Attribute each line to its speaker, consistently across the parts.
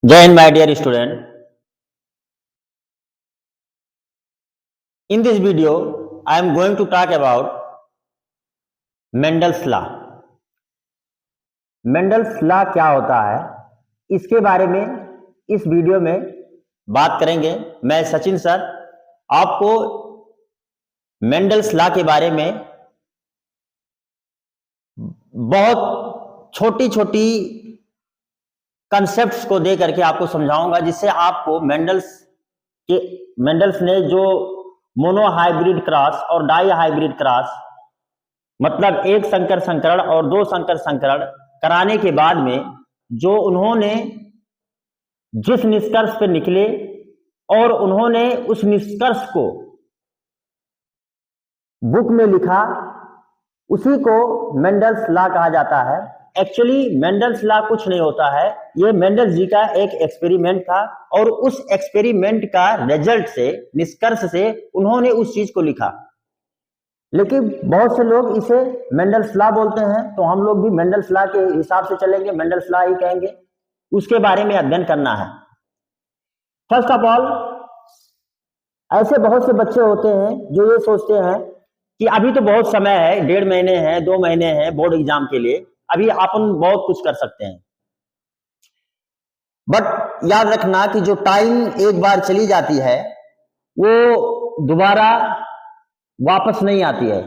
Speaker 1: Jai Hind, my dear student. In this video, I am going to talk about Mendel's law. Mendel's law क्या होता है, इसके बारे में इस वीडियो में बात करेंगे। मैं सचिन सर आपको मेंडल्स लॉ के बारे में बहुत छोटी छोटी कंसेप्ट्स को दे करके आपको समझाऊंगा, जिससे आपको मेंडल्स ने जो मोनोहाइब्रिड क्रॉस और डाई हाइब्रिड क्रॉस, मतलब एक संकर संकरण और दो संकर संकरण कराने के बाद में जो उन्होंने जिस निष्कर्ष पे निकले और उन्होंने उस निष्कर्ष को बुक में लिखा, उसी को मेंडल्स लॉ कहा जाता है। एक्चुअली मेंडल्स लॉ कुछ नहीं होता है, ये मेंडल जी का एक एक्सपेरिमेंट था और उस एक्सपेरिमेंट का रिजल्ट से, निष्कर्ष से उन्होंने उस चीज को लिखा। लेकिन बहुत से लोग इसे मेंडल्स लॉ बोलते हैं, तो हम लोग भी मेंडल्स लॉ के हिसाब से चलेंगे, मेंडल्स लॉ ही कहेंगे। उसके बारे में अध्ययन करना है। फर्स्ट ऑफ ऑल, ऐसे बहुत से बच्चे होते हैं जो ये सोचते हैं कि अभी तो बहुत समय है, 1.5 महीने है, 2 महीने है बोर्ड एग्जाम के लिए, अभी अपन बहुत कुछ कर सकते हैं। बट याद रखना कि जो टाइम एक बार चली जाती है वो दोबारा वापस नहीं आती है।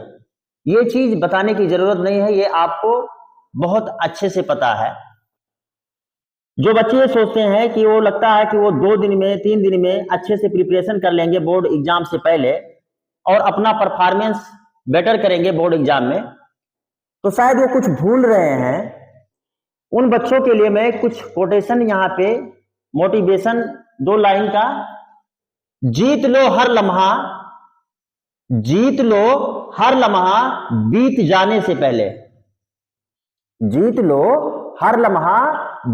Speaker 1: ये चीज बताने की जरूरत नहीं है, ये आपको बहुत अच्छे से पता है। जो बच्चे ये सोचते हैं कि वो लगता है कि वो 2 दिन में 3 दिन में अच्छे से प्रिपरेशन कर लेंगे बोर्ड एग्जाम से पहले और अपना परफॉर्मेंस बेटर करेंगे बोर्ड एग्जाम में, तो शायद वो कुछ भूल रहे हैं। उन बच्चों के लिए मैं कुछ कोटेशन यहाँ पे, मोटिवेशन 2 लाइन का। जीत लो हर लम्हा, जीत लो हर लम्हा बीत जाने से पहले। जीत लो हर लम्हा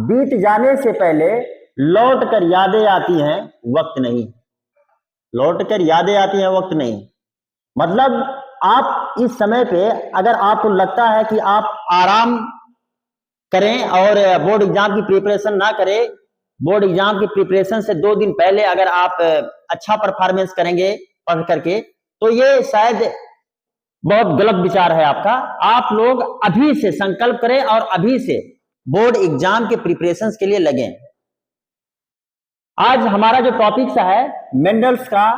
Speaker 1: बीत जाने से पहले, लौट कर यादें आती हैं वक्त नहीं। लौट कर यादें आती हैं वक्त नहीं, मतलब आप इस समय पे अगर आपको लगता है कि आप आराम करें और बोर्ड एग्जाम की प्रिपरेशन ना करें, बोर्ड एग्जाम की प्रिपरेशन से 2 दिन पहले अगर आप अच्छा परफॉर्मेंस करेंगे पढ़ करके, तो ये शायद बहुत गलत विचार है आपका। आप लोग अभी से संकल्प करें और अभी से बोर्ड एग्जाम के प्रिपरेशन के लिए लगें। आज हमारा जो टॉपिक है मेंडल्स का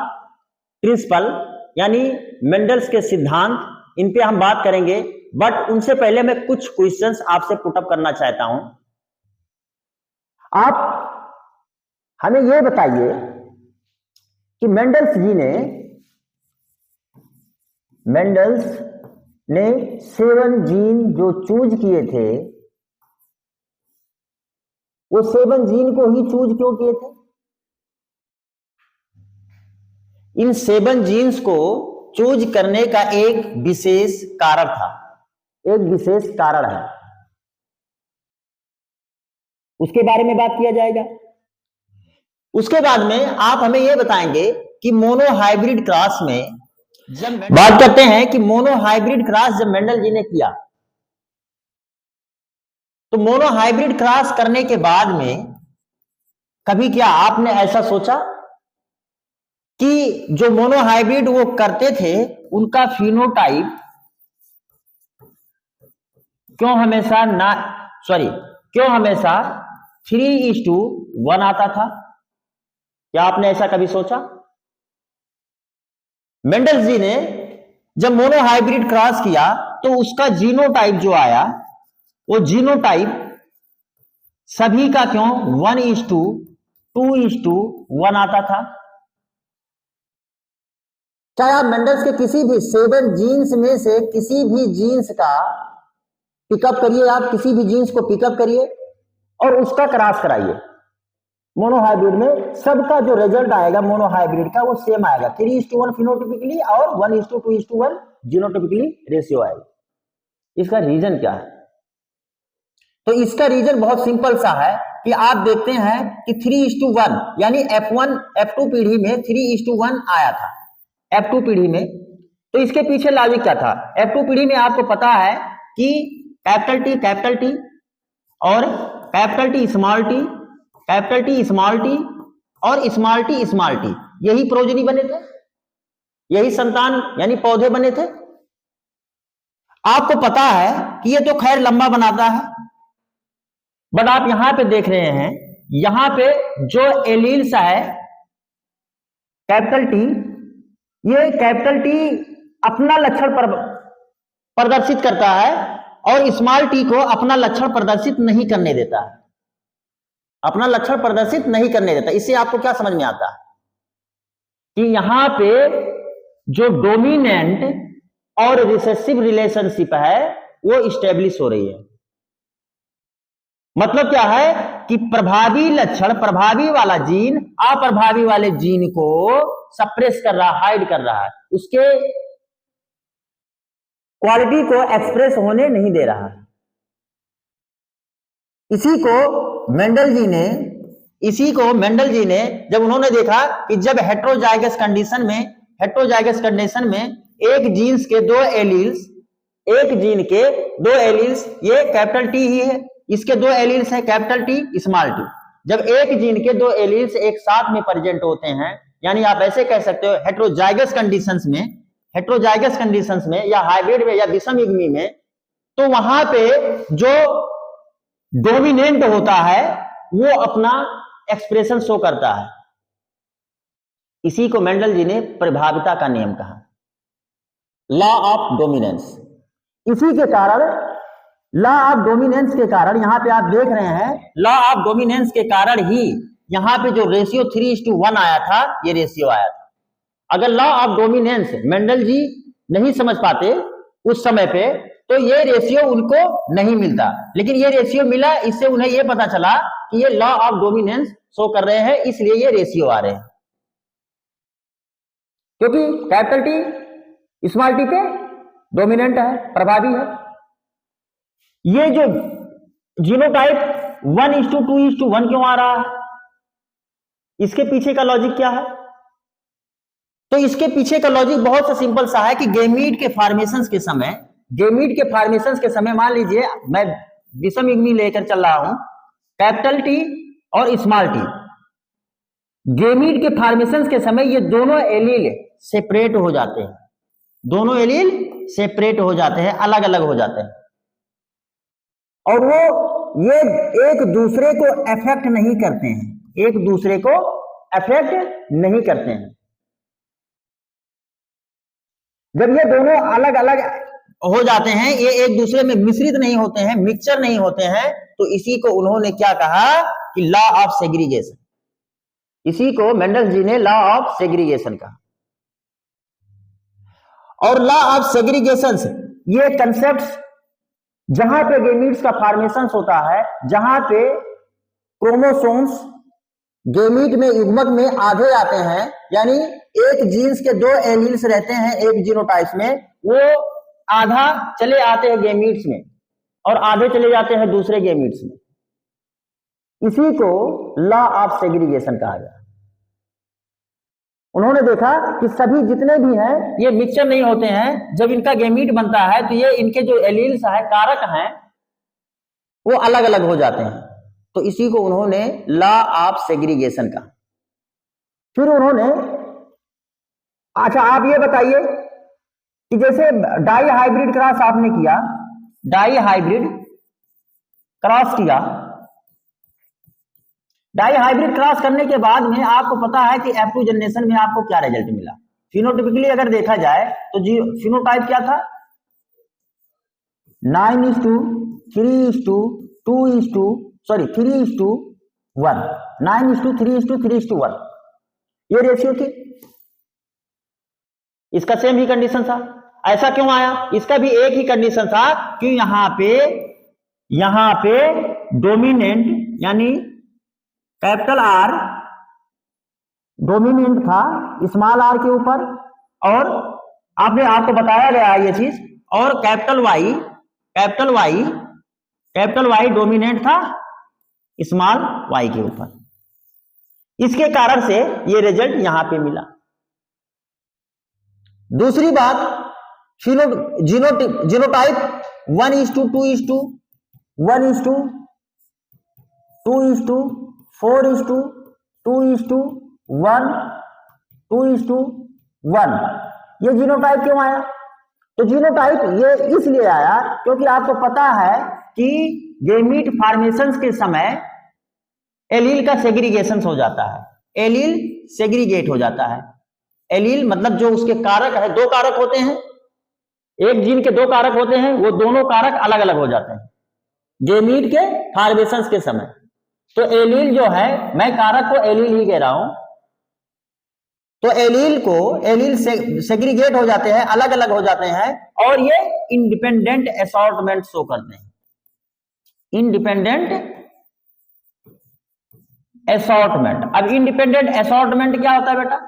Speaker 1: प्रिंसिपल, यानी मेंडल्स के सिद्धांत, इन पे हम बात करेंगे। बट उनसे पहले मैं कुछ क्वेश्चंस आपसे पुटअप करना चाहता हूं। आप हमें यह बताइए कि मेंडल्स ने 7 जीन जो चूज किए थे, वो 7 जीन को ही चूज क्यों किए थे? इन 7 जीन्स को चूज करने का एक विशेष कारण था, एक विशेष कारण है, उसके बारे में बात किया जाएगा। उसके बाद में आप हमें यह बताएंगे कि मोनोहाइब्रिड क्रॉस में जब बात करते हैं कि मोनोहाइब्रिड क्रॉस जब मेंडल जी ने किया, तो मोनोहाइब्रिड क्रॉस करने के बाद में कभी क्या आपने ऐसा सोचा कि जो मोनोहाइब्रिड वो करते थे उनका फिनोटाइप क्यों हमेशा 3:1 आता था? क्या आपने ऐसा कभी सोचा? मेंडल जी ने जब मोनोहाइब्रिड क्रॉस किया तो उसका जीनोटाइप जो आया, वो जीनोटाइप सभी का क्यों 1:2:1 आता था? चाहे आप मेंडल्स के किसी भी 7 जीन्स में से किसी भी जीन्स का पिकअप करिए, आप किसी भी जीन्स को पिकअप करिए और उसका क्रॉस कराइए मोनोहाइब्रिड में, सबका जो रिजल्ट आएगा मोनोहाइब्रिड का वो सेम आएगा। 3:1 फिनोटाइपिकली और 1:2:1 जीनोटाइपिकली रेशियो आएगा। इसका रीजन क्या है? तो इसका रीजन बहुत सिंपल सा है कि आप देखते हैं कि 3:1 यानी F2 पीढ़ी में 3:1 आया था, F2 पीढ़ी में। तो इसके पीछे लॉजिक क्या था? F2 पीढ़ी में आपको पता है कि कैपिटल T और capital T small t capital T small T और स्मॉल टी, यही प्रोजनी बने थे, यही संतान यानी पौधे बने थे। आपको पता है कि ये तो खैर लंबा बनाता है, बट आप यहां पे देख रहे हैं, यहां पे जो एलील्स है कैपिटल टी, ये कैपिटल टी अपना लक्षण प्रदर्शित करता है और स्मॉल टी को अपना लक्षण प्रदर्शित नहीं करने देता है, अपना लक्षण प्रदर्शित नहीं करने देता। इससे आपको क्या समझ में आता है कि यहां पे जो डोमिनेंट और रिसेसिव रिलेशनशिप है वो स्टेब्लिश हो रही है। मतलब क्या है कि प्रभावी लक्षण, प्रभावी वाला जीन अप्रभावी वाले जीन को सप्रेस कर रहा, हाइड कर रहा है, उसके क्वालिटी को एक्सप्रेस होने नहीं दे रहा है। इसी को मेंडल जी ने जब उन्होंने देखा कि जब हेट्रोजाइगस कंडीशन में एक जीन्स के दो एलील्स, एक जीन के दो एलील्स, ये कैपिटल टी ही है, इसके दो एलील्स है कैपिटल टी स्मॉल टी। जब एक जीन के दो एलील्स एक साथ में प्रेजेंट होते हैं, यानी आप ऐसे कह सकते हो हेट्रोजाइगस कंडीशंस में या हाइब्रिड में या विषम युग्मी में, तो वहां पे जो डोमिनेंट होता है वो अपना एक्सप्रेशन शो करता है। इसी को मेंडल जी ने प्रभाविता का नियम कहा, लॉ ऑफ डोमिनेंस। इसी के कारण लॉ ऑफ डोमिनेंस के कारण यहां पे आप देख रहे हैं, लॉ ऑफ डोमिनेंस के कारण ही यहां पे जो रेशियो 3:1 आया था, ये रेशियो आया था। अगर लॉ ऑफ डोमिनेंस मेंडल जी नहीं समझ पाते उस समय पे, तो ये रेशियो उनको नहीं मिलता, लेकिन ये रेशियो मिला, इससे उन्हें ये पता चला कि ये लॉ ऑफ डोमिनेंस शो कर रहे हैं, इसलिए ये रेशियो आ रहे हैं, क्योंकि कैपिटल टी स्मॉल टी पे डोमिनेंट है, प्रभावी है। ये जो जीनोटाइप 1:2:1 क्यों आ रहा है, इसके पीछे का लॉजिक क्या है? तो इसके पीछे का लॉजिक बहुत सा सिंपल सा है कि गेमीट के फॉर्मेशंस के समय मान लीजिए मैं विषम युग्मी लेकर चल रहा हूं, कैपिटल टी और स्मॉल टी। गेमीट के फॉर्मेशंस के समय ये दोनों एलील सेपरेट हो जाते हैं, अलग अलग हो जाते हैं, और ये एक दूसरे को अफेक्ट नहीं करते हैं, जब ये दोनों अलग अलग हो जाते हैं, ये एक दूसरे में मिश्रित नहीं होते हैं, मिक्सचर नहीं होते हैं, तो इसी को उन्होंने क्या कहा कि लॉ ऑफ सेग्रीगेशन। इसी को मेंडल जी ने लॉ ऑफ सेग्रीगेशन कहा। और लॉ ऑफ सेग्रीगेशन ये कंसेप्ट जहां पे गेमीट्स का फॉर्मेशन होता है, जहां पे क्रोमोसोम्स गेमीट में युग्मक में आधे आते हैं, यानी एक जीन्स के दो एलील्स रहते हैं एक जीनोटाइप में, वो आधा चले आते हैं गेमीट्स में और आधे चले जाते हैं दूसरे गेमीट्स में। इसी को लॉ ऑफ सेग्रीगेशन कहा गया। उन्होंने देखा कि सभी जितने भी हैं ये मिक्सचर नहीं होते हैं, जब इनका गेमीट बनता है तो ये इनके जो एलील्स है, कारक हैं, वो अलग अलग हो जाते हैं, तो इसी को उन्होंने लॉ ऑफ सेग्रीगेशन कहा। फिर उन्होंने, अच्छा आप ये बताइए कि जैसे डाई हाइब्रिड क्रॉस आपने किया, डाई हाइब्रिड क्रॉस करने के बाद में आपको पता है कि F2 जनरेशन में आपको क्या रिजल्ट मिला। फिनोटिपिकली अगर देखा जाए तो फिनोटाइप क्या था, 9:3:1, ये रेशियो थी। इसका सेम ही कंडीशन था। ऐसा क्यों आया? इसका भी एक ही कंडीशन था कि यहां पे डोमिनेंट यानी कैपिटल आर डोमिनेंट था स्मॉल आर के ऊपर, और आपको बताया गया ये चीज, और कैपिटल वाई डोमिनेंट था स्मॉल वाई के ऊपर। इसके कारण से ये रिजल्ट यहां पे मिला। दूसरी बात, जीनोटाइप 1:2:1:2:4 4:2:1 2:1। ये जीनोटाइप क्यों आया? तो जीनोटाइप ये इसलिए आया क्योंकि आपको पता है कि गैमीट फॉर्मेशंस के समय एलील का सेग्रीगेशन हो जाता है, एलील सेग्रीगेट हो जाता है। एलील मतलब जो उसके कारक है, दो कारक होते हैं, एक जीन के दो कारक होते हैं, वो दोनों कारक अलग अलग हो जाते हैं गैमीट के फॉर्मेशंस के समय। तो एलील जो है, मैं कारक को एलील ही कह रहा हूं, तो एलील सेग्रीगेट हो जाते हैं, अलग अलग हो जाते हैं, और ये इंडिपेंडेंट असॉर्टमेंट शो करते हैं। Independent assortment. अब इंडिपेंडेंट असॉर्टमेंट क्या होता है बेटा?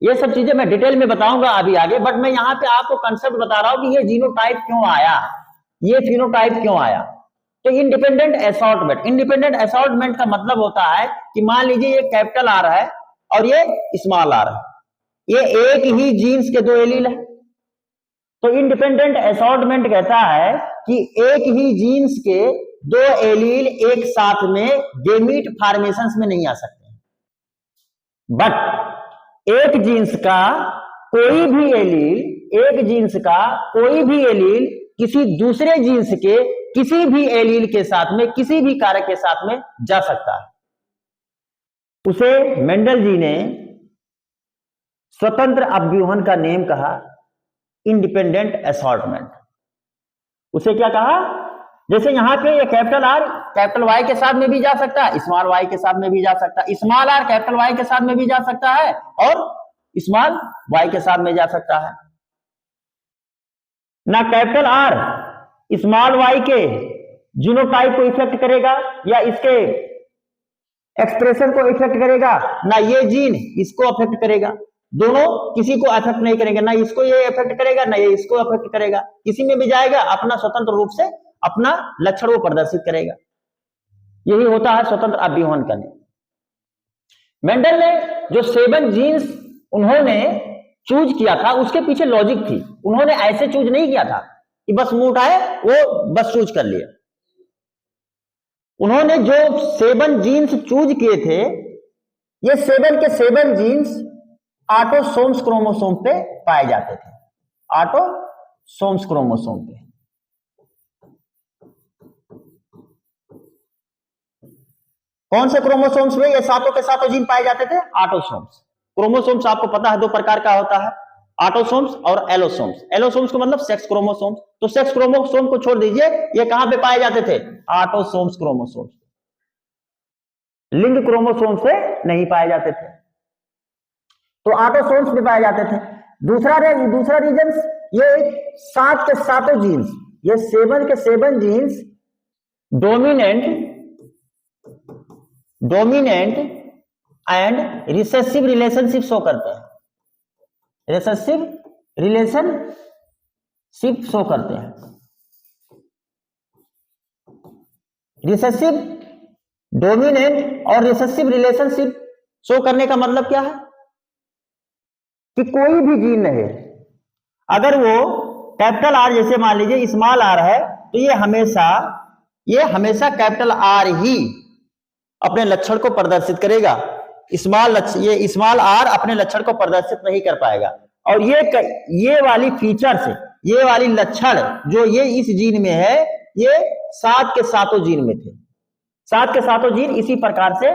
Speaker 1: ये सब चीजें मैं डिटेल में बताऊंगा अभी आगे, बट मैं यहां पे आपको कंसेप्ट बता रहा हूं कि ये जीनोटाइप क्यों आया, ये फिनोटाइप क्यों आया। तो इंडिपेंडेंट असॉर्टमेंट, इंडिपेंडेंट असॉर्टमेंट का मतलब होता है कि मान लीजिए ये कैपिटल आर है और ये स्मॉल आर है, ये एक ही जीन्स के दो एलील है। तो इंडिपेंडेंट असॉर्टमेंट कहता है कि एक ही जीन्स के दो एलील एक साथ में गैमीट फॉर्मेशंस में नहीं आ सकते, बट एक जीन्स का कोई भी एलील, एक जीन्स का कोई भी एलील किसी दूसरे जीन्स के किसी भी एलील के साथ में, किसी भी कारक के साथ में जा सकता है। उसे मेंडल जी ने स्वतंत्र अव्यूहन का नेम कहा इंडिपेंडेंट असॉर्टमेंट। उसे क्या कहा? जैसे यहां पे ये कैपिटल आर कैपिटल वाई के साथ में भी जा सकता है, स्मॉल वाई के साथ में भी जा सकता है, स्मॉल आर कैपिटल वाई के साथ में भी जा सकता है, और स्मॉल वाई के साथ में जा सकता है। ना कैपिटल आर स्मॉल वाई के जीनोटाइप को इफेक्ट करेगा या इसके एक्सप्रेशन को इफेक्ट करेगा, ना ये जीन इसको अफेक्ट करेगा, दोनों किसी को अफेक्ट नहीं करेंगे, ना इसको ये अफेक्ट करेगा ना ये इसको अफेक्ट करेगा, किसी में भी जाएगा अपना स्वतंत्र रूप से अपना लक्षण को प्रदर्शित करेगा। यही होता है स्वतंत्र अव्यूहन का नियम। मेंडल ने जो 7 जीन्स उन्होंने चूज किया था उसके पीछे लॉजिक थी। उन्होंने ऐसे चूज नहीं किया था कि बस मुंह उठाए वो बस चूज कर लिया। उन्होंने जो 7 जीन्स चूज किए थे, ये 7 के 7 जीन्स ऑटोसोम्स क्रोमोसोम पे पाए जाते थे, ऑटोसोम्स क्रोमोसोम पे। कौन से क्रोमोसोम्स में ये सातों के सातों जीन पाए जाते थे? ऑटोसोम्स। क्रोमोसोम्स आपको पता है दो प्रकार का होता है, ऑटोसोम्स और एलोसोम्स। एलोसोम्स को मतलब सेक्स क्रोमोसोम्स। तो सेक्स क्रोमोसोम को छोड़ दीजिए, ये कहां पे पाए जाते थे? Autosomes chromosomes. लिंग क्रोमोसोम से नहीं पाए जाते थे, तो ऑटोसोम्स में पाए जाते थे। दूसरा रीजन, ये 7 के सातों जीन्स, ये 7 के 7 genes dominant and recessive relationship show करते हैं, रिसेसिव रिलेशनशिप शो करते हैं। रिसेसिव, डोमिनेंट और रिसेसिव रिलेशनशिप शो करने का मतलब क्या है? कि कोई भी जीन रहे, अगर वो कैपिटल आर जैसे मान लीजिए स्मॉल आर है, तो ये हमेशा कैपिटल आर ही अपने लक्षण को प्रदर्शित करेगा। ये स्मॉल आर अपने लक्षण को प्रदर्शित नहीं कर पाएगा। और ये वाली फीचर्स, ये वाली लक्षण जो ये इस जीन में है, ये 7 के सातों जीन में थे। 7 के सातों जीन इसी प्रकार से,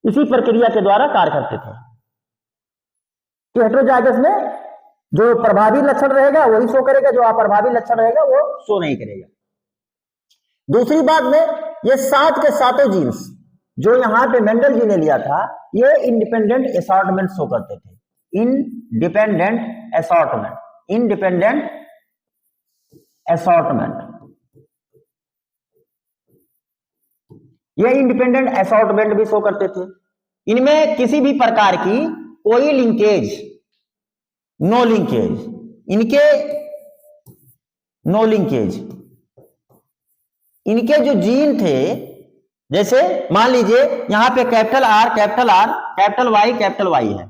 Speaker 1: इसी प्रक्रिया के द्वारा कार्य करते थे। तो हेटेरोजाइगस में जो प्रभावी लक्षण रहेगा वही शो करेगा, जो अप्रभावी लक्षण रहेगा वो शो नहीं करेगा। दूसरी बात में, ये 7 के सातों जीन्स जो यहां पे मेंडल जी ने लिया था, ये इंडिपेंडेंट असॉर्टमेंट शो करते थे। इंडिपेंडेंट असॉर्टमेंट, इंडिपेंडेंट असॉर्टमेंट, ये इंडिपेंडेंट असॉर्टमेंट भी शो करते थे। इनमें किसी भी प्रकार की कोई लिंकेज, नो लिंकेज, इनके नो लिंकेज। इनके जो जीन थे, जैसे मान लीजिए यहां पे कैपिटल आर, कैपिटल वाई है,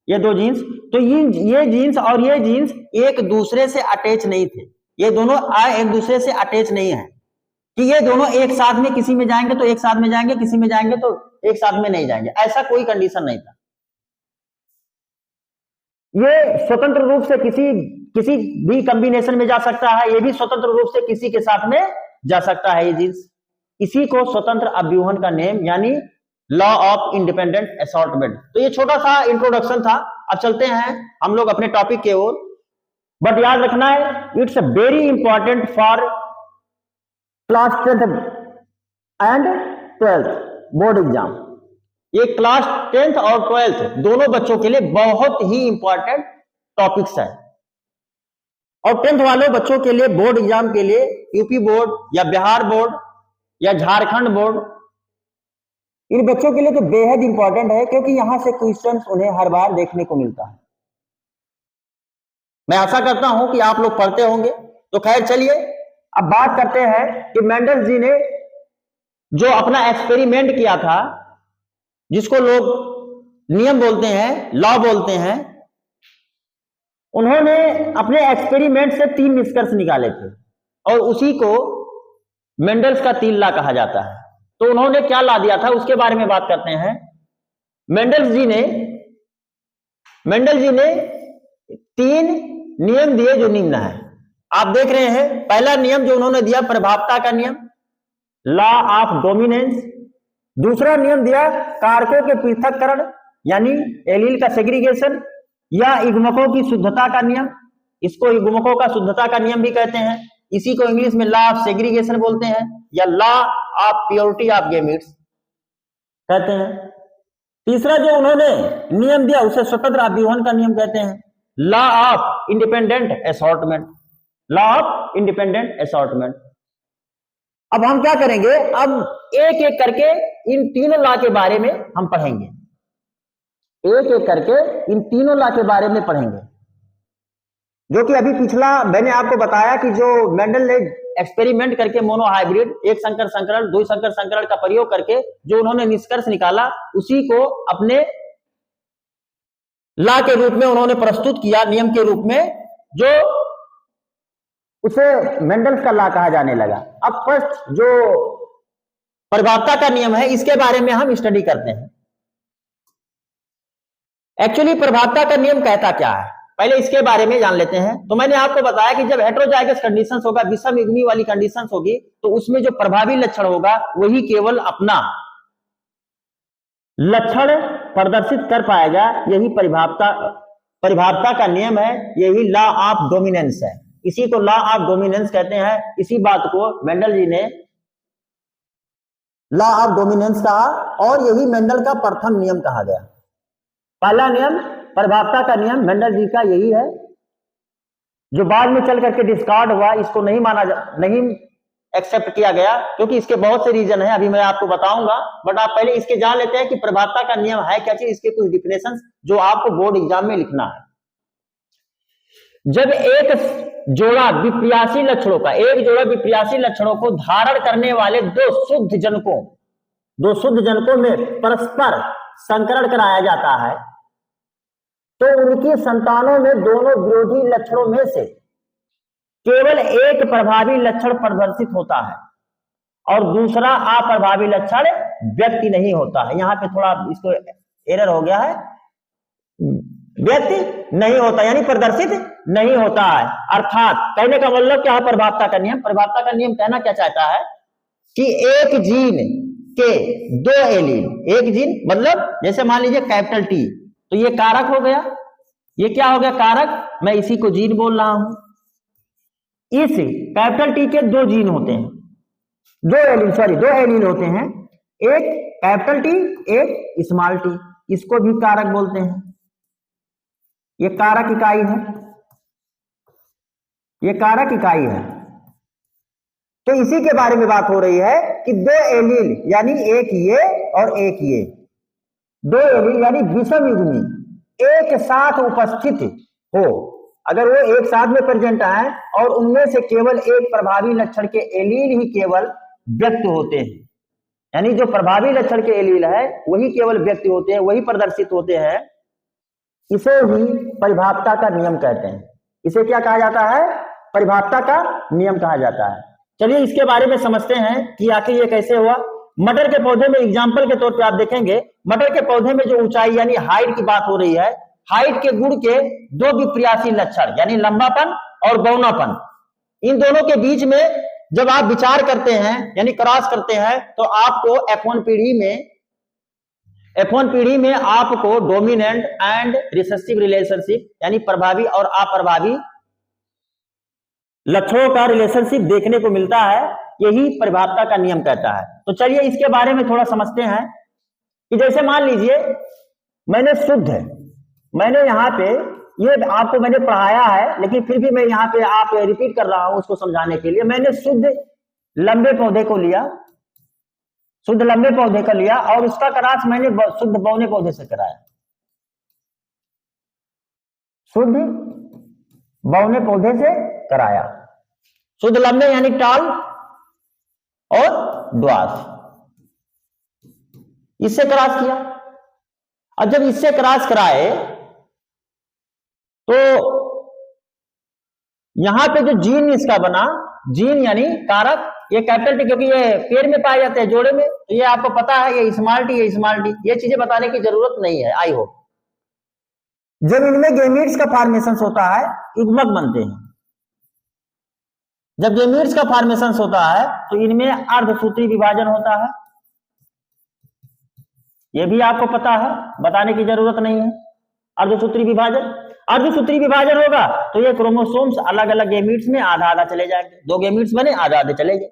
Speaker 1: ये दो जीन्स, तो ये जीन्स और ये जीन्स एक दूसरे से अटैच नहीं थे, ये दोनों एक दूसरे से अटैच नहीं है। कि ये दोनों एक साथ में, किसी में जाएंगे तो एक साथ में जाएंगे, किसी में जाएंगे तो एक साथ में नहीं जाएंगे, ऐसा कोई कंडीशन नहीं था। ये स्वतंत्र रूप से किसी भी कॉम्बिनेशन में जा सकता है, ये भी स्वतंत्र रूप से किसी के साथ में जा सकता है ये जीन्स। इसी को स्वतंत्र अव्यूहन का नेम यानी लॉ ऑफ इंडिपेंडेंट असॉर्टमेंट। तो ये छोटा सा इंट्रोडक्शन था। अब चलते हैं हम लोग अपने टॉपिक की ओर। बट याद रखना है, it's very important for class 10th and 12th board exam. ये क्लास 10th और 12th दोनों बच्चों के लिए बहुत ही इंपॉर्टेंट टॉपिक्स है। और 10th वाले बच्चों के लिए बोर्ड एग्जाम के लिए यूपी बोर्ड या बिहार बोर्ड या झारखंड बोर्ड, इन बच्चों के लिए तो बेहद इंपॉर्टेंट है, क्योंकि यहां से क्वेश्चंस उन्हें हर बार देखने को मिलता है। मैं आशा करता हूं कि आप लोग पढ़ते होंगे। तो खैर चलिए अब बात करते हैं कि मेंडल जी ने जो अपना एक्सपेरिमेंट किया था, जिसको लोग नियम बोलते हैं, लॉ बोलते हैं, उन्होंने अपने एक्सपेरिमेंट से 3 निष्कर्ष निकाले थे और उसी को मेंडल्स का 3 लॉ कहा जाता है। तो उन्होंने क्या ला दिया था उसके बारे में बात करते हैं। मेंडल जी ने 3 नियम दिए जो निम्न है, आप देख रहे हैं। पहला नियम जो उन्होंने दिया प्रभावता का नियम, लॉ ऑफ डोमिनेंस। दूसरा नियम दिया कारकों के पृथक्करण यानी एलील का सेग्रीगेशन या युग्मकों की शुद्धता का नियम, इसको युग्मकों का शुद्धता का नियम भी कहते हैं। इसी को इंग्लिश में लॉ ऑफ सेग्रीगेशन बोलते हैं या law of purity of gametes कहते हैं। तीसरा जो उन्होंने नियम दिया उसे स्वतंत्र अव्यूहन का नियम कहते हैं, law of independent assortment, law of independent assortment. अब हम क्या करेंगे, अब एक एक करके इन तीनों लॉ के बारे में हम पढ़ेंगे, एक एक करके इन तीनों लॉ के बारे में पढ़ेंगे। जो कि अभी पिछला मैंने आपको बताया कि जो मेंडल ने एक्सपेरिमेंट करके मोनोहाइब्रिड, एक संकर संकरण, 2 संकर संकरण का प्रयोग करके जो उन्होंने निष्कर्ष निकाला, उसी को अपने लॉ के रूप में उन्होंने प्रस्तुत किया, नियम के रूप में, जो उसे मेंडल्स का लॉ कहा जाने लगा। अब फर्स्ट जो प्रभावता का नियम है, इसके बारे में हम स्टडी करते हैं। एक्चुअली प्रभावता का नियम कहता क्या है, पहले इसके बारे में जान लेते हैं। तो मैंने आपको बताया कि जब हेटेरोजाइगस कंडीशंस होगा, विषम युग्मी वाली कंडीशंस होगी, तो उसमें जो प्रभावी लक्षण होगा वही केवल अपना लक्षण प्रदर्शित कर पाएगा। यही परिभावता का नियम है, यही लॉ ऑफ डोमिनेंस है। इसी को लॉ ऑफ डोमिनेंस कहते हैं। इसी बात को मेंडल जी ने लॉ ऑफ डोमिनेंस कहा और यही मेंडल का प्रथम नियम कहा गया। पहला नियम प्रभावता का नियम मेंडल जी का यही है, जो बाद में चल करके डिस्कार्ड हुआ, इसको नहीं एक्सेप्ट किया गया, क्योंकि इसके बहुत से रीजन है, अभी मैं आपको बताऊंगा। बट आप पहले इसके जान लेते हैं कि प्रभावता का नियम है क्या चीज, इसके कुछ डिफिनेशंस जो आपको बोर्ड एग्जाम में लिखना है। जब एक जोड़ा विप्रियासी लक्षणों को धारण करने वाले दो शुद्ध जनकों में परस्पर संकरण कराया जाता है, तो उनकी संतानों में दोनों विरोधी लक्षणों में से केवल एक प्रभावी लक्षण प्रदर्शित होता है और दूसरा अप्रभावी लक्षण व्यक्ति नहीं होता है। यहां पे थोड़ा इसको एरर हो गया है, व्यक्ति नहीं होता यानी प्रदर्शित नहीं होता है। अर्थात कहने का मतलब क्या है, प्रभावता का नियम कहना क्या चाहता है कि एक जीन के 2 एलील, एक जीन मतलब जैसे मान लीजिए कैपिटल T, तो ये कारक हो गया, ये क्या हो गया कारक, मैं इसी को जीन बोल रहा हूं। इस कैपिटल T के 2 जीन होते हैं, 2 एलील होते हैं, एक कैपिटल T एक स्मॉल t, इसको भी कारक बोलते हैं। ये कारक इकाई है। तो इसी के बारे में बात हो रही है कि 2 एलील यानी एक ये और एक ये, 2 एलील यानी विषम युग्मी एक साथ उपस्थित हो, अगर वो एक साथ में प्रेजेंट आए और उनमें से केवल एक प्रभावी लक्षण के एलील ही केवल व्यक्त होते हैं, यानी जो प्रभावी लक्षण के एलील है वही केवल व्यक्त होते हैं, वही प्रदर्शित होते हैं, इसे ही परिभावता का नियम कहते हैं। इसे क्या कहा जाता है, परिभावता का नियम कहा जाता है। चलिए इसके बारे में समझते हैं कि आखिर ये कैसे हुआ। मटर के पौधे में एग्जाम्पल के तौर पे आप देखेंगे, मटर के पौधे में जो ऊंचाई यानी हाइट की बात हो रही है, हाइट के गुण के दो विपर्यासी लक्षण यानी लंबापन और बौनापन, इन दोनों के बीच में जब आप विचार करते हैं यानी क्रॉस करते हैं तो आपको F1 पीढ़ी में आपको डोमिनेंट एंड रिसेसिव रिलेशनशिप यानी प्रभावी और अप्रभावी लक्षणों का रिलेशनशिप देखने को मिलता है। यही परिभाषा का नियम कहता है। तो चलिए इसके बारे में थोड़ा समझते हैं कि जैसे मान लीजिए मैंने यहाँ पे ये आपको मैंने पढ़ाया है, लेकिन फिर भी मैं यहाँ पे आप रिपीट कर रहा हूं उसको समझाने के लिए। मैंने शुद्ध लंबे पौधे को लिया और उसका क्रॉस मैंने शुद्ध बौने पौधे से कराया। शुद्ध बौने पौधे से कराया, शुद्ध लंबे यानी टॉल और ड्वार्फ, इससे क्रॉस किया। और जब इससे क्रॉस कराए तो यहां पे जो जीन इसका बना, जीन यानी कारक, ये कैपिटल टी क्योंकि ये पेड़ में पाए जाते हैं जोड़े में, तो ये आपको पता है ये स्मॉल टी ये चीजें बताने की जरूरत नहीं है। आई होप जब इनमें गैमीट्स का फॉर्मेशन होता है युग्मक बनते हैं। जब गैमीट्स का फॉर्मेशन होता है तो इनमें अर्धसूत्री विभाजन होता है, ये भी आपको पता है, बताने की जरूरत नहीं है। अर्धसूत्री विभाजन होगा तो ये क्रोमोसोम्स अलग अलग गैमीट्स में आधा आधा चले जाएंगे, दो गैमीट्स बने आधा आधे चले गए।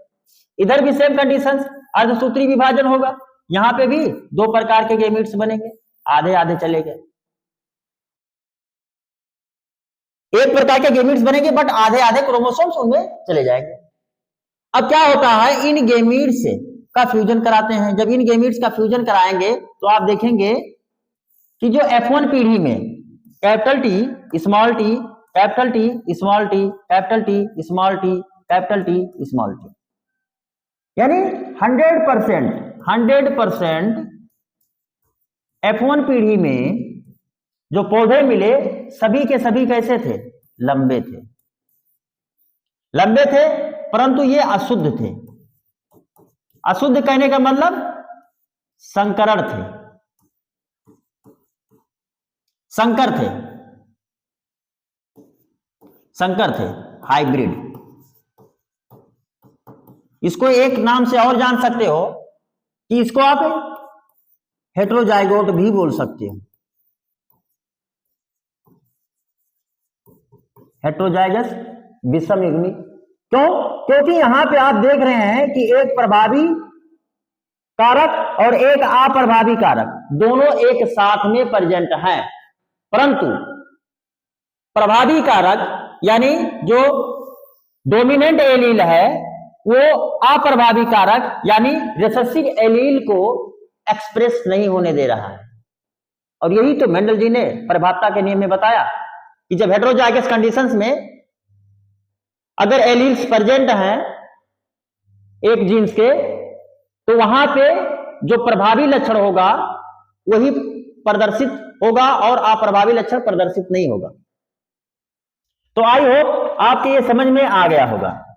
Speaker 1: इधर भी सेम कंडीशंस, अर्धसूत्री विभाजन होगा, यहां पे भी दो प्रकार के गैमीट्स बनेंगे, आधे आधे चले गए। एक प्रकार के गैमीट्स बनेंगे बट आधे आधे क्रोमोसोम्स उनमें चले जाएंगे। अब क्या होता है, इन गैमीट्स का फ्यूजन कराते हैं। जब इन गैमीट्स का फ्यूजन कराएंगे तो आप देखेंगे कि जो F1 पीढ़ी में capital T small T capital T small T capital T small T capital T small T यानी 100% F1 पीढ़ी में जो पौधे मिले सभी के सभी कैसे थे, लंबे थे परंतु ये अशुद्ध थे। अशुद्ध कहने का मतलब संकर थे, हाइब्रिड। इसको एक नाम से और जान सकते हो कि इसको आप हेटेरोजाइगोट भी बोल सकते हो, हेटेरोजाइगस विषम युग्मी। क्यों? क्योंकि यहां पे आप देख रहे हैं कि एक प्रभावी कारक और एक अप्रभावी कारक दोनों एक साथ में प्रेजेंट हैं, परंतु प्रभावी कारक यानी जो डोमिनेंट एलील है वो अप्रभावी कारक यानी रिसेसिव एलील को एक्सप्रेस नहीं होने दे रहा है। और यही तो मेंडल जी ने प्रभावता के नियम में बताया कि जब हेटेरोजाइगस कंडीशंस में अगर एलील्स प्रेजेंट हैं एक जीन्स के, तो वहां पे जो प्रभावी लक्षण होगा वही प्रदर्शित होगा और अप्रभावी लक्षण प्रदर्शित नहीं होगा। तो आई होप आपके ये समझ में आ गया होगा।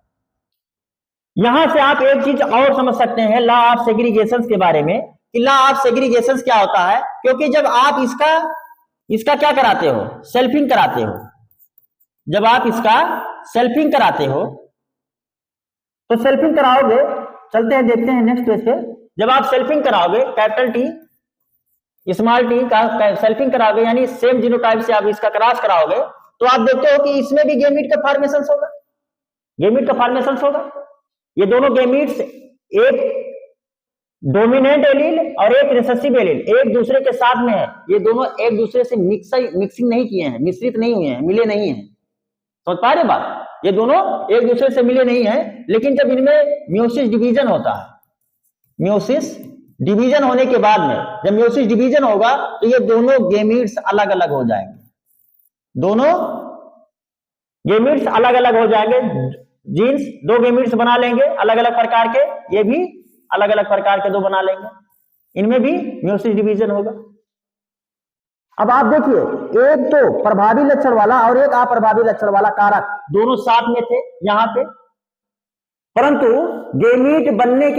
Speaker 1: यहां से आप एक चीज और समझ सकते हैं लॉ ऑफ सेग्रीगेशन के बारे में कि लॉ ऑफ सेग्रीगेशन क्या होता है। क्योंकि जब आप इसका क्या कराते हो, सेल्फिंग कराते हो, जब आप इसका सेल्फिंग कराते हो तो सेल्फिंग कराओगे, चलते हैं देखते हैं नेक्स्ट पेज पे। जब आप सेल्फिंग कराओगे कैपिटल टी स्मॉल टी का सेल्फिंग कराओगे यानी सेम जीनोटाइप से आप इसका क्रॉस कराओगे तो आप देखते हो कि इसमें भी गैमीट का फॉर्मेशन होगा। ये दोनों गैमीट्स एक डोमिनेंट एलील और एक रिसेसिव एलील एक दूसरे के साथ में है। ये दोनों एक दूसरे से मिक्सिंग नहीं किए हैं, मिश्रित नहीं हुए हैं, मिले नहीं हैं। समझ पा रहे बात? ये दोनों एक दूसरे से मिले नहीं हैं, लेकिन जब इनमें म्योसिस डिवीजन होता है, म्योसिस डिवीजन होने के बाद में जब म्योसिस डिवीजन होगा तो ये दोनों गैमीट्स अलग अलग हो जाएंगे, दोनों गैमीट्स अलग अलग हो जाएंगे। जीन्स दो गैमीट्स बना लेंगे अलग अलग प्रकार के, ये भी अलग अलग प्रकार के दो बना लेंगे, इनमें भी म्योसिस डिवीजन होगा। अब आप देखिए एक तो प्रभावी लक्षण वाला और एक अप्रभावी लक्षण वाला कारक दोनों साथ में थे यहां पे, परंतु गेमीट बनने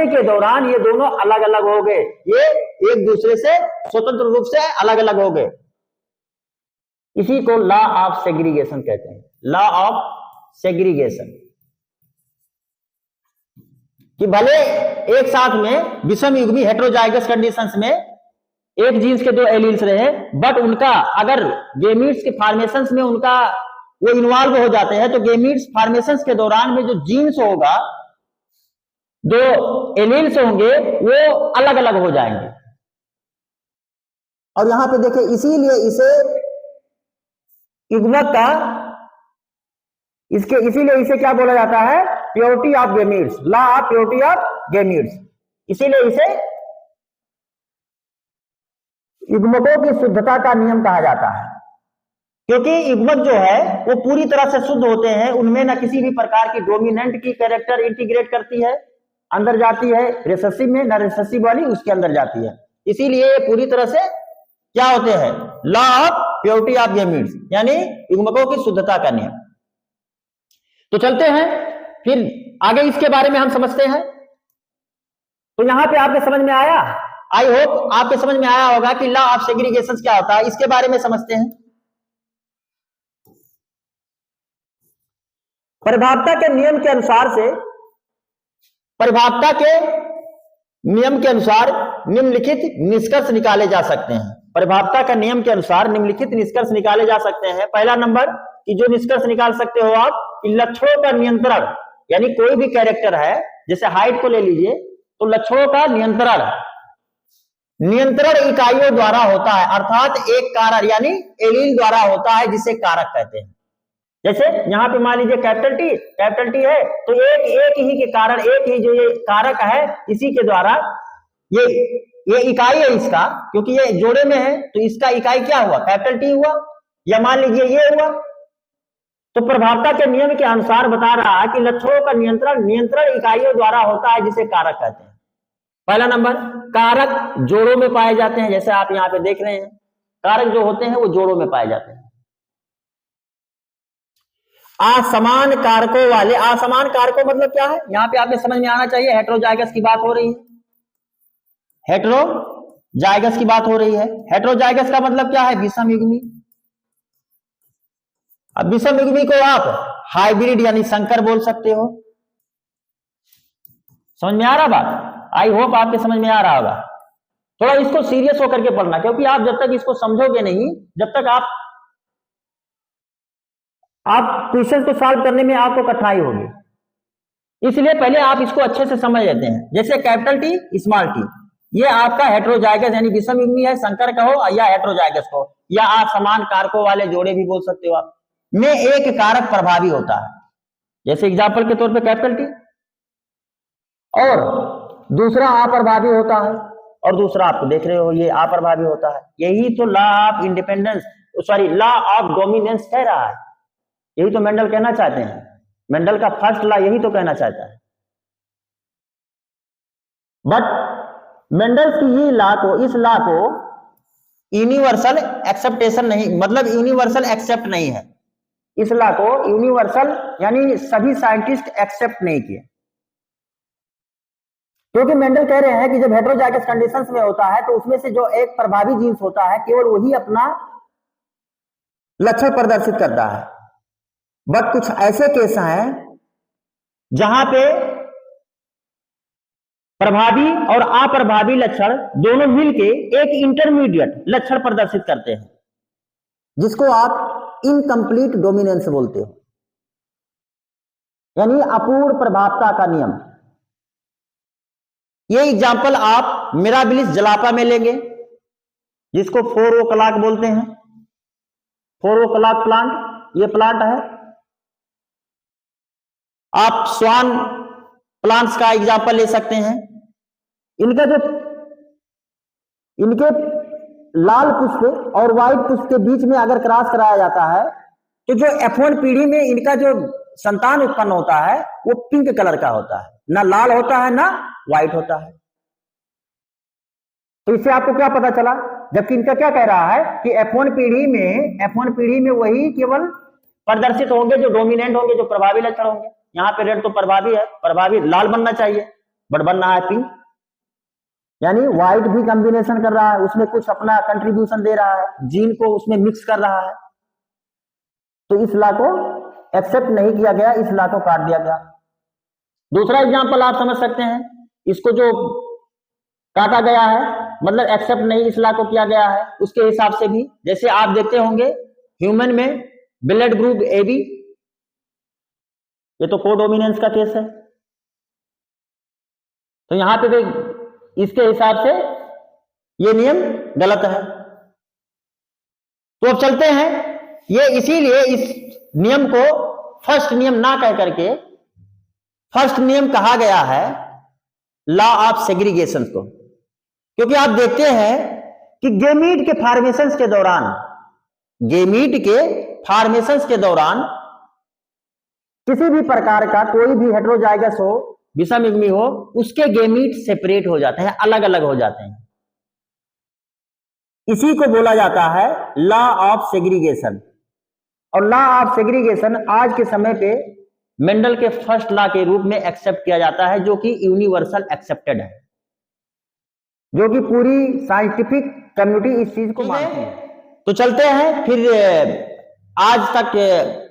Speaker 1: के दौरान ये दोनों अलग अलग हो गए, ये एक दूसरे से स्वतंत्र रूप से अलग अलग हो गए। इसी को लॉ ऑफ सेग्रीगेशन कहते हैं, लॉ ऑफ सेग्रीगेशन। कि भले एक साथ में विषम युग्मी हेटेरोजाइगस कंडीशंस में एक जीन्स के दो एलील्स रहे, बट उनका अगर गेमीट्स के फॉर्मेशंस में उनका वो इन्वॉल्व हो जाते हैं, तो गेमीट्स फॉर्मेशंस के दौरान में जो जीन्स होगा, दो एलील्स होंगे, वो अलग अलग हो जाएंगे। और यहां पे देखिए, इसीलिए इसे युग्मक का इसीलिए इसे क्या बोला जाता है, purity of gametes, law of purity of gametes. इसीलिए इसे युग्मकों की शुद्धता का नियम कहा जाता है, क्योंकि युग्मक जो है वो पूरी तरह से शुद्ध होते हैं, उनमें न किसी भी प्रकार की डोमिनेंट की कैरेक्टर इंटीग्रेट करती है, अंदर जाती है, रिसेसिव में न रिसेसिव वाली उसके अंदर जाती है। इसीलिए ये पूरी तरह से क्या होते हैं, law of purity of gametes, यानी युग्मकों की शुद्धता का नियम। तो चलते हैं फिर आगे, इसके बारे में हम समझते हैं। तो यहां पे आपके समझ में आया, आई होप आपके समझ में आया होगा कि लॉ ऑफ सेग्रीगेशन क्या होता है। इसके बारे में समझते हैं। परिभावता के नियम के अनुसार निम्नलिखित निष्कर्ष निकाले जा सकते हैं। परिभावता का नियम के अनुसार निम्नलिखित निष्कर्ष निकाले जा सकते हैं। पहला नंबर कि जो निष्कर्ष निकाल सकते हो आप, कि लक्षणों का नियंत्रण, यानी कोई भी कैरेक्टर है, जैसे हाइट को ले लीजिए, तो लक्षणों का नियंत्रण इकाइयों द्वारा होता है, अर्थात एक कारक यानी एलील द्वारा होता है, जिसे कारक कहते हैं। जैसे यहां पे मान लीजिए कैपिटल टी है, तो एक ही के कारण, एक ही जो ये कारक है, इसी के द्वारा ये इकाई है इसका, क्योंकि ये जोड़े में है, तो इसका इकाई क्या हुआ, कैपिटल टी हुआ, या मान लीजिए ये हुआ। तो प्रभावता के नियम के अनुसार बता रहा है कि लक्षणों का नियंत्रण इकाइयों द्वारा होता है, जिसे कारक कहते हैं। पहला नंबर, कारक जोड़ों में पाए जाते हैं, जैसे आप यहां पे देख रहे हैं, कारक जो होते हैं वो जोड़ों में पाए जाते हैं। असमान कारकों मतलब क्या है, यहां पे आपने समझ में आना चाहिए, हेटेरोजाइगस की बात हो रही है, हेटेरोजाइगस की बात हो रही है। हेटेरोजाइगस का मतलब क्या है, विषम युग्मी। अब विषम युग्मी को आप हाइब्रिड यानी संकर बोल सकते हो। समझ में आ रहा बात, आई होप आपके समझ में आ रहा होगा। थोड़ा इसको सीरियस होकर के पढ़ना, क्योंकि आप जब तक इसको समझोगे नहीं, जब तक आप क्वेश्चन को सॉल्व करने में आपको कठिनाई होगी। इसलिए पहले आप इसको अच्छे से समझ लेते हैं। जैसे कैपिटल टी स्मॉल टी, ये आपका हेटेरोजाइगस यानी विषम युग्मी है, संकर कहो या हेटेरोजाइगस कहो, या आप समान कारकों वाले जोड़े भी बोल सकते हो। आप में एक कारक प्रभावी होता है, जैसे एग्जाम्पल के तौर पे कैपिटल टी, और दूसरा अप्रभावी होता है, और दूसरा आप देख रहे हो ये अप्रभावी होता है। यही तो law of law of dominance कह रहा है, यही तो मेंडल कहना चाहते हैं। मेंडल का फर्स्ट लॉ यही तो कहना चाहता है। बट मेंडल की इस लॉ को यूनिवर्सल एक्सेप्टेशन नहीं, मतलब यूनिवर्सल एक्सेप्ट नहीं है। इस लॉ को यूनिवर्सल यानी सभी साइंटिस्ट एक्सेप्ट नहीं किए, क्योंकि मेंडल कह रहे हैं कि जब हेटेरोजाइगस कंडीशंस में होता है, तो उसमें से जो एक प्रभावी जीन्स होता है, केवल वही अपना लक्षण प्रदर्शित करता है। बट कुछ ऐसे केस हैं जहां पे प्रभावी और अप्रभावी लक्षण दोनों मिलके एक इंटरमीडिएट लक्षण प्रदर्शित करते हैं, जिसको आप इनकम्प्लीट डोमिनेंस बोलते हो, यानी अपूर्ण प्रभावता का नियम। ये एग्जाम्पल आप मिराबिलिस जलापा में लेंगे, जिसको 4 o'clock बोलते हैं। 4 o'clock प्लांट, ये प्लांट है। आप स्वान प्लांट्स का एग्जाम्पल ले सकते हैं। इनके लाल पुष्प और व्हाइट पुष्प के बीच में अगर क्रॉस कराया जाता है, तो जो F1 पीढ़ी में इनका जो संतान उत्पन्न होता है वो पिंक कलर का होता है, ना लाल होता है ना व्हाइट होता है। तो इससे आपको क्या पता चला, जबकि इनका क्या कह रहा है कि F1 पीढ़ी में वही केवल प्रदर्शित होंगे, जो डोमिनेंट होंगे, जो प्रभावी लक्षण होंगे। यहाँ पे रेड तो प्रभावी है, प्रभावी लाल बनना चाहिए, बट बन रहा है पिंक, यानी व्हाइट भी कॉम्बिनेशन कर रहा है, उसमें कुछ अपना कंट्रीब्यूशन दे रहा है, जीन को उसमें मिक्स कर रहा है। तो इस लॉ को एक्सेप्ट नहीं किया गया, इस लॉ को काट दिया गया। दूसरा एग्जांपल आप समझ सकते हैं, इसको जो काटा गया है मतलब एक्सेप्ट नहीं इस लॉ को किया गया है, उसके हिसाब से भी जैसे आप देखते होंगे ह्यूमन में ब्लड ग्रुप AB, ये तो कोडोमिनेंस का केस है, तो यहां पे भी इसके हिसाब से ये नियम गलत है। तो अब चलते हैं, ये इसीलिए इस नियम को फर्स्ट नियम ना कह करके फर्स्ट नियम कहा गया है लॉ ऑफ सेग्रीगेशन को, क्योंकि आप देखते हैं कि गेमीट के फॉर्मेशंस के दौरान, गेमीट के फॉर्मेशंस के दौरान किसी भी प्रकार का कोई भी हेटेरोजाइगस हो, विषम युग्मी हो, उसके गेमीट सेपरेट हो जाते हैं, अलग अलग हो जाते हैं। इसी को बोला जाता है लॉ ऑफ सेग्रीगेशन। और लॉ ऑफ सेग्रीगेशन आज के समय पे मेंडल के फर्स्ट लॉ के रूप में एक्सेप्ट किया जाता है, जो कि यूनिवर्सल एक्सेप्टेड है, जो कि पूरी साइंटिफिक कम्युनिटी इस चीज को मानती है। तो चलते हैं फिर, आज तक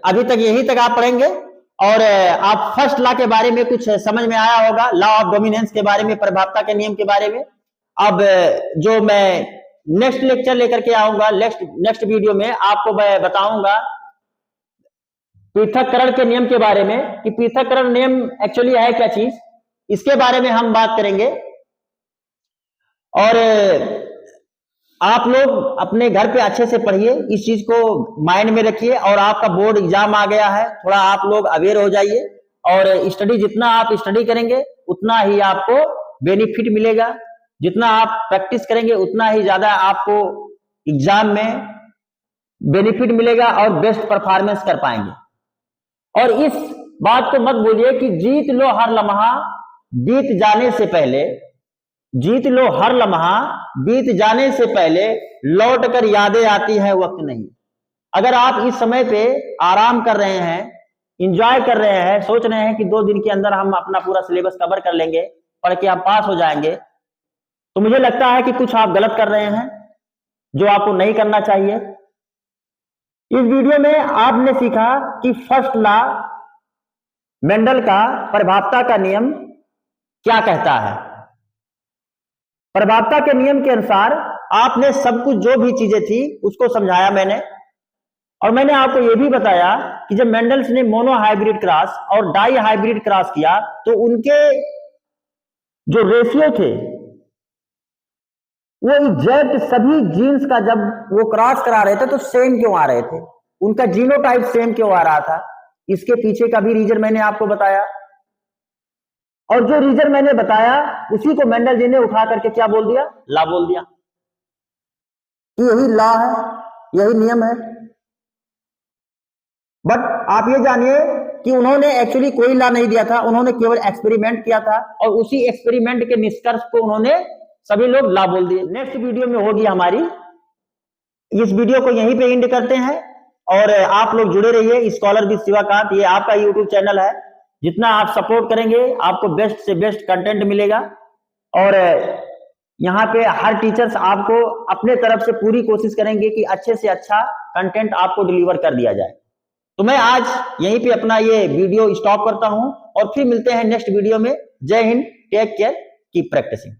Speaker 1: अभी तक यही तक आप पढ़ेंगे, और आप फर्स्ट लॉ के बारे में कुछ समझ में आया होगा, लॉ ऑफ डोमिनेंस के बारे में, प्रभावता के नियम के बारे में। अब जो मैं नेक्स्ट लेक्चर लेकर के आऊंगा, नेक्स्ट वीडियो में आपको मैं बताऊंगा पृथक्करण के नियम के बारे में, कि पृथक्करण नियम एक्चुअली है क्या चीज, इसके बारे में हम बात करेंगे। और आप लोग अपने घर पे अच्छे से पढ़िए, इस चीज को माइंड में रखिए, और आपका बोर्ड एग्जाम आ गया है, थोड़ा आप लोग अवेयर हो जाइए, और स्टडी जितना आप स्टडी करेंगे उतना ही आपको बेनिफिट मिलेगा, जितना आप प्रैक्टिस करेंगे उतना ही ज्यादा आपको एग्जाम में बेनिफिट मिलेगा और बेस्ट परफॉर्मेंस कर पाएंगे। और इस बात को मत बोलिए कि जीत लो हर लम्हा बीत जाने से पहले, जीत लो हर लम्हा बीत जाने से पहले, लौट कर यादें आती है वक्त नहीं। अगर आप इस समय पे आराम कर रहे हैं, इंजॉय कर रहे हैं, सोच रहे हैं कि 2 दिन के अंदर हम अपना पूरा सिलेबस कवर कर लेंगे, पढ़ के हम पास हो जाएंगे, तो मुझे लगता है कि कुछ आप गलत कर रहे हैं, जो आपको नहीं करना चाहिए। इस वीडियो में आपने सीखा कि फर्स्ट लॉ मेंडल का प्रभावता का नियम क्या कहता है। प्रभावता के नियम के अनुसार आपने सब कुछ जो भी चीजें थी उसको समझाया मैंने, और मैंने आपको यह भी बताया कि जब मेंडल्स ने मोनो हाइब्रिड क्रॉस और डाई हाइब्रिड क्रॉस किया तो उनके जो रेशियो थे वो एग्जैक्ट सभी जीन्स का जब वो क्रॉस करा रहे थे तो सेम क्यों आ रहे थे, उनका जीनोटाइप सेम क्यों आ रहा था, इसके पीछे का भी रीजन मैंने आपको बताया। और जो रीजन मैंने बताया उसी को मेंडल जी ने उठा करके क्या बोल दिया, लॉ बोल दिया। यही लॉ है, यही नियम है। बट आप ये जानिए कि उन्होंने एक्चुअली कोई लॉ नहीं दिया था, उन्होंने केवल एक्सपेरिमेंट किया था, और उसी एक्सपेरिमेंट के निष्कर्ष को उन्होंने सभी लोग लॉ बोल दिए। नेक्स्ट वीडियो में होगी हमारी, इस वीडियो को यहीं पे एंड करते हैं, और आप लोग जुड़े रहिए स्कॉलर विद शिवाकांत, ये आपका यूट्यूब चैनल है, जितना आप सपोर्ट करेंगे आपको बेस्ट से बेस्ट कंटेंट मिलेगा। और यहाँ पे हर टीचर्स आपको अपने तरफ से पूरी कोशिश करेंगे कि अच्छे से अच्छा कंटेंट आपको डिलीवर कर दिया जाए। तो मैं आज यहीं पे अपना ये वीडियो स्टॉप करता हूं, और फिर मिलते हैं नेक्स्ट वीडियो में। जय हिंद, टेक केयर, कीप प्रैक्टिसिंग।